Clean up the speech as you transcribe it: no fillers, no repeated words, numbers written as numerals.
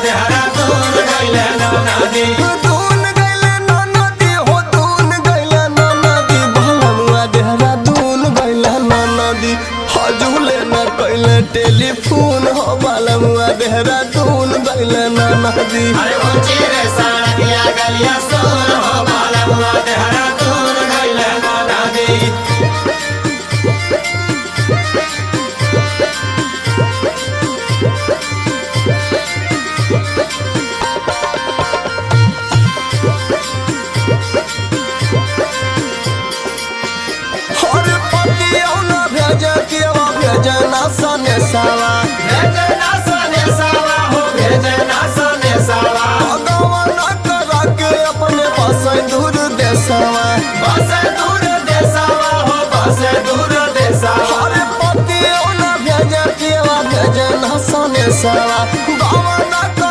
देहरादून गइले नदी दून गइले नदी हो दून गइले नदी भलमुआ देहरादून गइले नदी हजूले न कइले टेलीफोन हो भलमुआ देहरादून गइले नदी। अरे ऊंची रे सड़किया गलिया सोन हो भलमुआ देहरादून गइले नदी। सने सावा भेजना सने सावा हो भेजना सने सावा भगवान करा के अपने बसे दूर देसावा बसे दूर देसावा हो बसे दूर देसावा। अरे पति न भेजे केवा भेजे न सने सावा भगवान